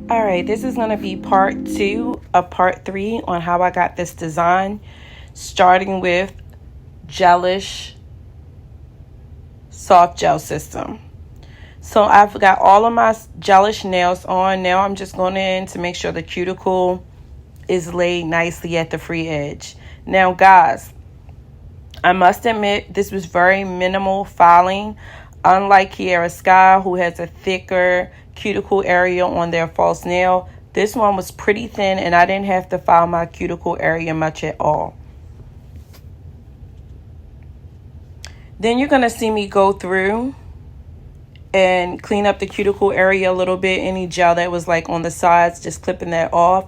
All right, this is going to be part 2 of part 3 on how I got this design, starting with Gelish soft gel system. So I've got all of my Gelish nails on. Now I'm just going in to make sure the cuticle is laid nicely at the free edge. Now guys, I must admit this was very minimal filing. Unlike Kiara Sky, who has a thicker cuticle area on their false nail, this one was pretty thin and I didn't have to file my cuticle area much at all. Then you're going to see me go through and clean up the cuticle area a little bit. Any gel that was like on the sides, just clipping that off.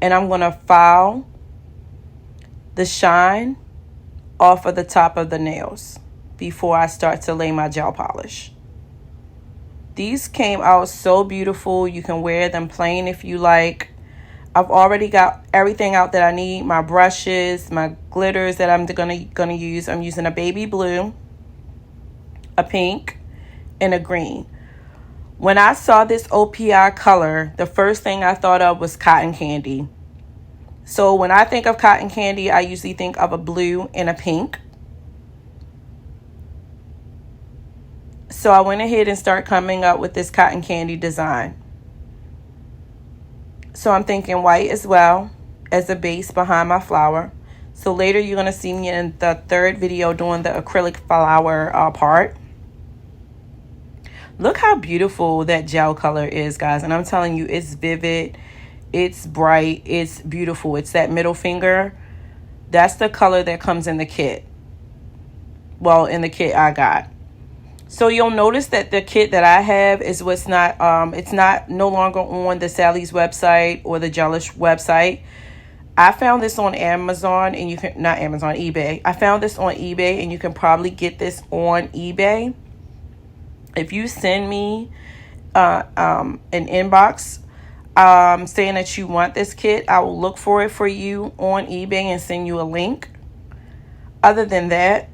And I'm going to file the shine off of the top of the nails before I start to lay my gel polish. These came out so beautiful. You can wear them plain if you like. I've already got everything out that I need. My brushes, my glitters that I'm gonna use. I'm using a baby blue, a pink, and a green. When I saw this OPI color, the first thing I thought of was cotton candy. So when I think of cotton candy, I usually think of a blue and a pink. So I went ahead and started coming up with this cotton candy design. So I'm thinking white as well as a base behind my flower. So later you're going to see me in the third video doing the acrylic flower part. Look how beautiful that gel color is, guys. And I'm telling you, it's vivid, it's bright, it's beautiful. It's that middle finger. That's the color that comes in the kit. Well, in the kit I got. So you'll notice that the kit that I have is what's not, it's not no longer on the Sally's website or the Gelish website. I found this on Amazon and you can, not Amazon, eBay. I found this on eBay and you can probably get this on eBay. If you send me an inbox saying that you want this kit, I will look for it for you on eBay and send you a link. Other than that,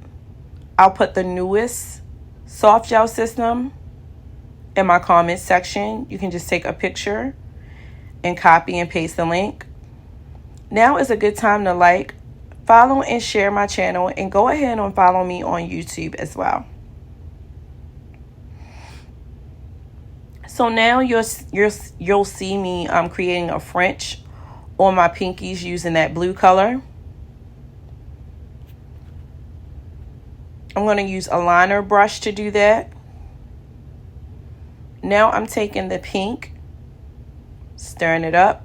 I'll put the newest soft gel system in my comment section. You can just take a picture and copy and paste the link. Now is a good time to like, follow, and share my channel, and go ahead and follow me on YouTube as well. So now you'll see me creating a French on my pinkies using that blue color. I'm going to use a liner brush to do that. Now I'm taking the pink, stirring it up.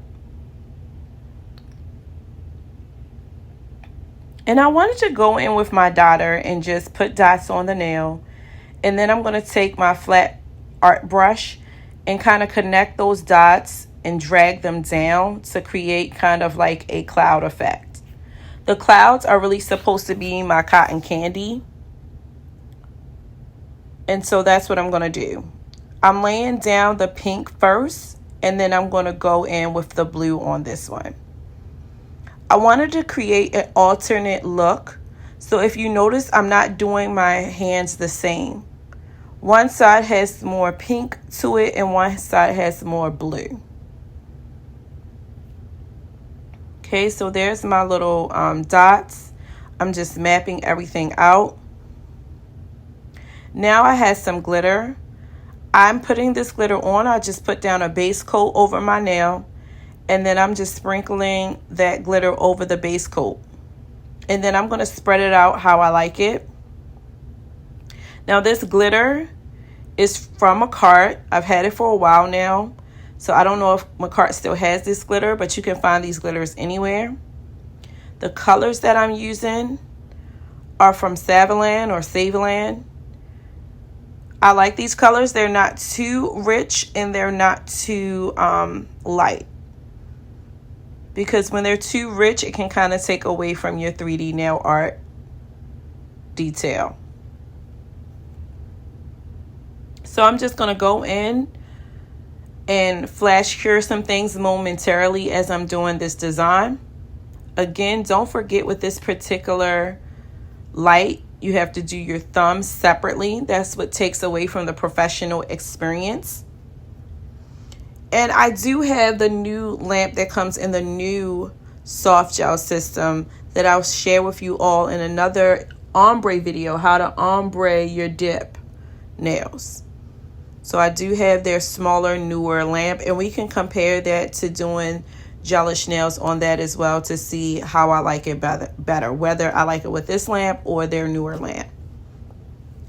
And I wanted to go in with my dotter and just put dots on the nail. And then I'm going to take my flat art brush and kind of connect those dots and drag them down to create kind of like a cloud effect. The clouds are really supposed to be my cotton candy. And so that's what I'm going to do. I'm laying down the pink first, and then I'm going to go in with the blue on this one. I wanted to create an alternate look. So if you notice, I'm not doing my hands the same. One side has more pink to it and one side has more blue. Okay, so there's my little dots. I'm just mapping everything out. Now I have some glitter. I'm putting this glitter on. I just put down a base coat over my nail. And then I'm just sprinkling that glitter over the base coat. And then I'm going to spread it out how I like it. Now this glitter is from a cart. I've had it for a while now. So I don't know if Macart still has this glitter, but you can find these glitters anywhere. The colors that I'm using are from Saviland or Saviland. I like these colors. They're not too rich and they're not too light. Because when they're too rich, it can kind of take away from your 3D nail art detail. So I'm just going to go in and flash cure some things momentarily as I'm doing this design. Again, don't forget with this particular light, you have to do your thumbs separately. That's what takes away from the professional experience. And I do have the new lamp that comes in the new soft gel system that I'll share with you all in another ombre video, how to ombre your dip nails. So I do have their smaller, newer lamp, and we can compare that to doing Gelish nails on that as well to see how I like it better, whether I like it with this lamp or their newer lamp.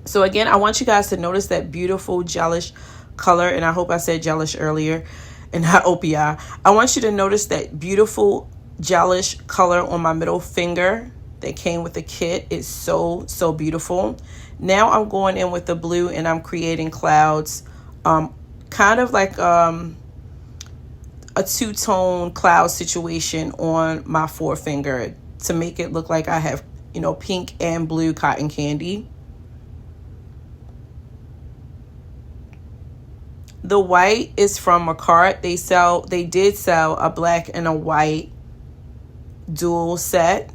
So again, I want you guys to notice that beautiful Gelish color, and I hope I said Gelish earlier and not OPI. I want you to notice that beautiful Gelish color on my middle finger that came with the kit. It's so beautiful. Now I'm going in with the blue and I'm creating clouds, kind of like a two-tone cloud situation on my forefinger to make it look like I have, you know, pink and blue cotton candy. The white is from Macart. They did sell a black and a white dual set.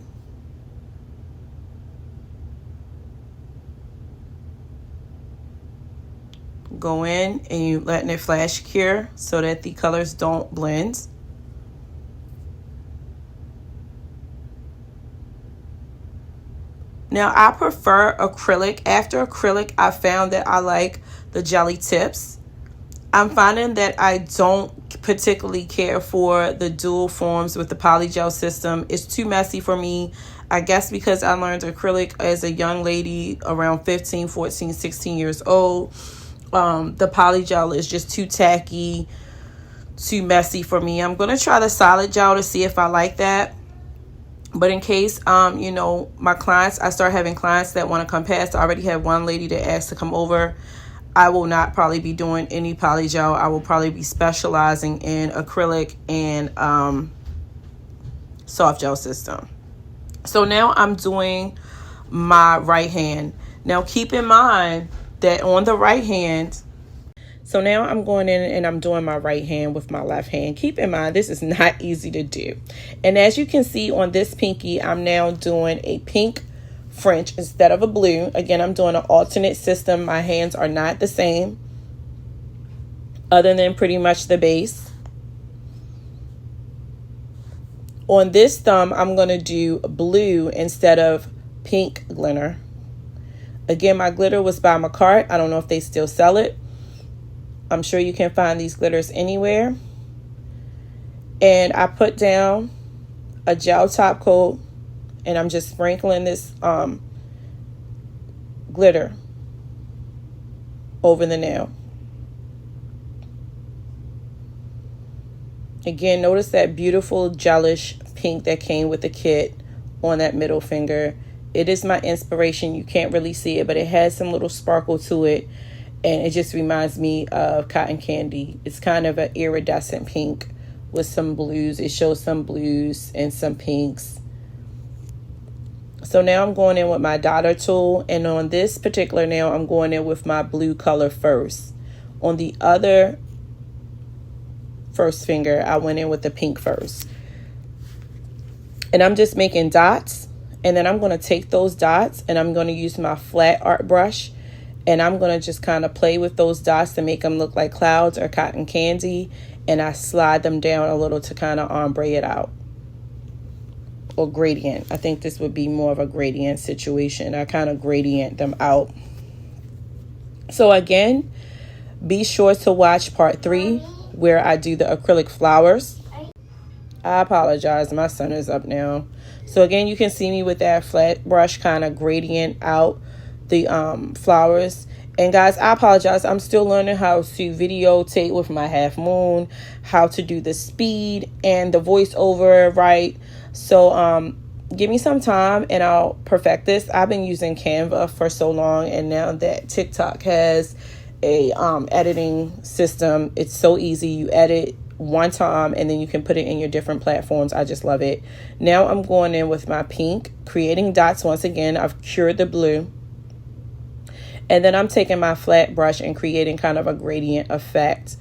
Go in and you letting it flash cure so that the colors don't blend. Now I prefer acrylic. After acrylic, I found that I like the jelly tips. I'm finding that I don't particularly care for the dual forms with the polygel system. It's too messy for me. I guess because I learned acrylic as a young lady around 15, 14, 16 years old. The polygel is just too tacky, too messy for me. I'm going to try the solid gel to see if I like that. But in case, you know, my clients, I start having clients that want to come past. I already have one lady that asked to come over. I will not probably be doing any polygel. I will probably be specializing in acrylic and soft gel system. So now I'm doing my right hand. Now keep in mind that on the right hand, so now I'm going in and I'm doing my right hand with my left hand. Keep in mind, this is not easy to do. And as you can see on this pinky, I'm now doing a pink French instead of a blue. Again, I'm doing an alternate system. My hands are not the same, other than pretty much the base. On this thumb, I'm going to do blue instead of pink glitter. Again, my glitter was by Macart. I don't know if they still sell it. I'm sure you can find these glitters anywhere. And I put down a gel top coat, and I'm just sprinkling this glitter over the nail. Again, notice that beautiful Gelish pink that came with the kit on that middle finger. It is my inspiration. You can't really see it, but it has some little sparkle to it. And it just reminds me of cotton candy. It's kind of an iridescent pink with some blues. It shows some blues and some pinks. So now I'm going in with my dotter tool. And on this particular nail, I'm going in with my blue color first. On the other first finger, I went in with the pink first. And I'm just making dots. And then I'm going to take those dots and I'm going to use my flat art brush. And I'm going to just kind of play with those dots to make them look like clouds or cotton candy. And I slide them down a little to kind of ombre it out. Or gradient. I think this would be more of a gradient situation. I kind of gradient them out. So again, be sure to watch part 3 where I do the acrylic flowers. I apologize. My son is up now. So again, you can see me with that flat brush kind of gradient out the flowers. And guys, I apologize. I'm still learning how to videotape with my half moon, how to do the speed and the voiceover right. So give me some time and I'll perfect this. I've been using Canva for so long, and now that TikTok has a editing system, it's so easy. You edit one time and then you can put it in your different platforms. I just love it. Now I'm going in with my pink, creating dots once again. I've cured the blue. And then I'm taking my flat brush and creating kind of a gradient effect,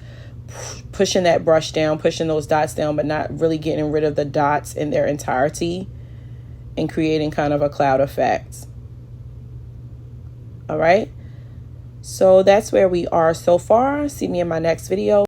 pushing that brush down, pushing those dots down, but not really getting rid of the dots in their entirety, and creating kind of a cloud effect. All right. So that's where we are so far. See me in my next video.